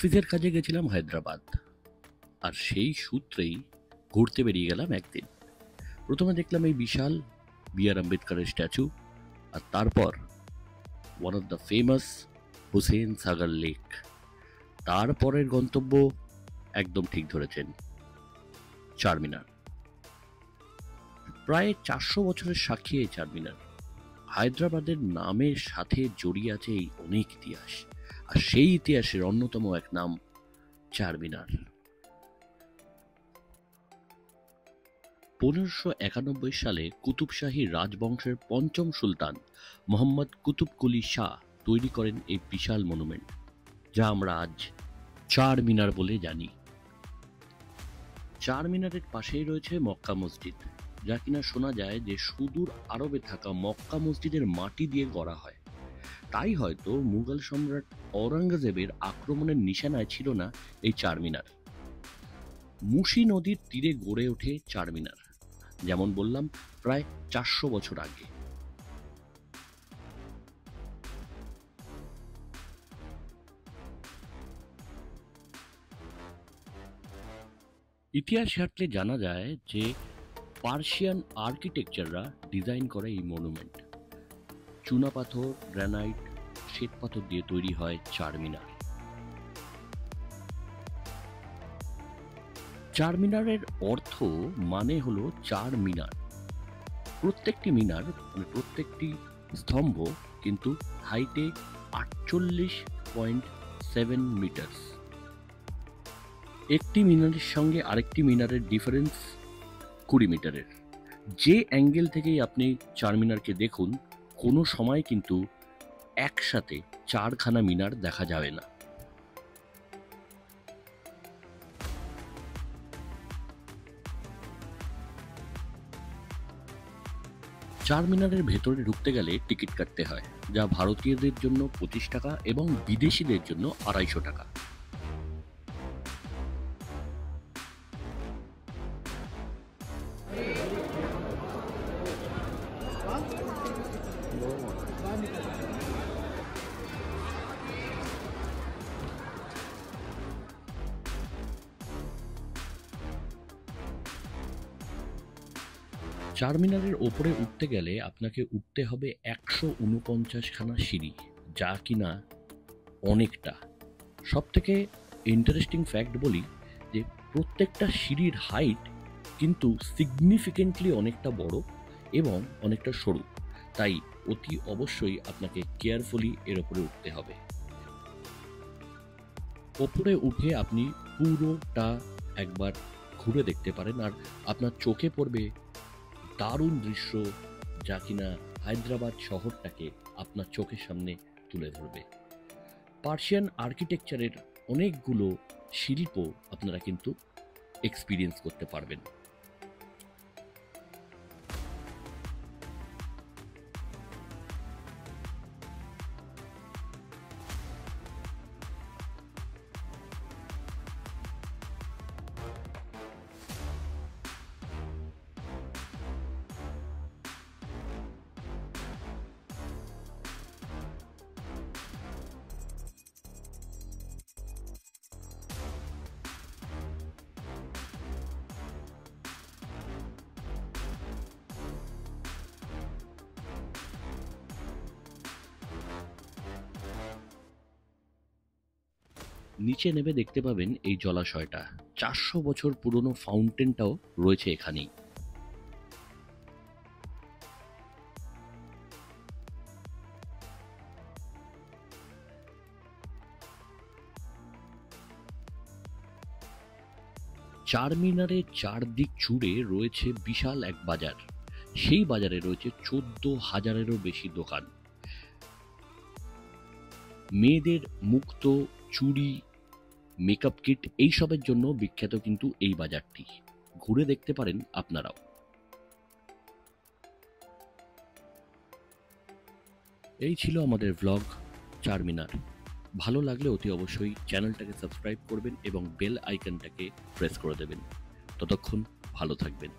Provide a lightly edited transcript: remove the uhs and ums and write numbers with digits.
অফিসের কাজে গেছিলাম হায়দ্রাবাদ, আর সেই সূত্রেই ঘুরতে বেরিয়ে গেলাম একদিন। প্রথমে দেখলাম এই বিশাল বি.আর. আম্বেদকরের স্ট্যাচু, আর তারপর one of the famous Hussain Sagar lake. তারপরের গন্তব্য একদম ঠিক ধরেছেন, চারমিনার। প্রায় 400 বছরের সাক্ষী এই চারমিনার। হায়দ্রাবাদের নামের সাথে জড়িয়ে আছে এই অনেক ইতিহাস, আর সেই ইতিহাসের অন্যতম এক নাম চারমিনার। 1591 সালে কুতুব শাহী রাজবংশের পঞ্চম সুলতান মোহাম্মদ কুতুব কুলি শাহ তৈরি করেন এই বিশাল মনুমেন্ট, যা আমরা আজ চারমিনার বলে জানি। চারমিনারের পাশেই রয়েছে মক্কা মসজিদ, যা কিনা শোনা যায় যে সুদূর আরবে থাকা মক্কা মসজিদের মাটি দিয়ে গড়া হয়। তাই হয়তো মুঘল সম্রাট ঔরঙ্গজেবের আক্রমণের নিশানায় ছিল না এই চারমিনার। মুসি নদীর তীরে গড়ে ওঠে চারমিনার, যেমন বললাম প্রায় 400 বছর আগে। ইতিহাস ঘাটলে জানা যায় যে পার্সিয়ান আর্কিটেকচাররা ডিজাইন করে এই মনুমেন্ট। চুনা পাথর, গ্রানাইট, শ্বেত পাথর দিয়ে তৈরি হয় চারমিনার। চারমিনারের অর্থ মানে হলো চার মিনার। প্রত্যেকটি মিনার মানে প্রত্যেকটি স্তম্ভ কিন্তু হাইটে 48.7 মিটার। একটি মিনারের সঙ্গে আরেকটি মিনারের ডিফারেন্স 20 মিটারের। যে অ্যাঙ্গেল থেকেই আপনি চারমিনারকে দেখুন, কোনো সময় কিন্তু একসাথে চারখানা মিনার দেখা যাবে না। চারমিনারের ভেতরে ঢুকতে গেলে টিকিট কাটতে হয়, যা ভারতীয়দের জন্য 25 টাকা এবং বিদেশিদের জন্য 250 টাকা। চারমিনারের ওপরে উঠতে গেলে আপনাকে উঠতে হবে 149খানা সিঁড়ি, যা কিনা অনেকটা। সব থেকে ইন্টারেস্টিং ফ্যাক্ট বলি যে প্রত্যেকটা সিঁড়ির হাইট কিন্তু সিগনিফিকেন্টলি অনেকটা বড় এবং অনেকটা সরু, তাই অতি অবশ্যই আপনাকে কেয়ারফুলি এর ওপরে উঠতে হবে। ওপরে উঠে আপনি পুরোটা একবার ঘুরে দেখতে পারেন, আর আপনার চোখে পড়বে দারুণ দৃশ্য, যা কিনা হায়দ্রাবাদ শহরটাকে আপনার চোখের সামনে তুলে ধরবে। পার্সিয়ান আর্কিটেকচারের অনেকগুলো শিল্প আপনারা কিন্তু এক্সপিরিয়েন্স করতে পারবেন। নিচে নেমে দেখতে পাবেন এই জলাশয়টা। 400 বছর পুরনো ফাউন্টেনটাও রয়েছে এখানেই। চারমিনারের চারদিক জুড়ে রয়েছে বিশাল এক বাজার। সেই বাজারে রয়েছে 14,000-এরও বেশি দোকান। মেয়েদের মুক্ত, চুড়ি, মেকআপ কিট এইসবের জন্য বিখ্যাত কিন্তু এই বাজারটি। ঘুরে দেখতে পারেন আপনারাও। এই ছিল আমাদের ভ্লগ চারমিনার। ভালো লাগলে অতি অবশ্যই চ্যানেলটাকে সাবস্ক্রাইব করবেন এবং বেল আইকনটাকে প্রেস করে দেবেন। ততক্ষণ ভালো থাকবেন।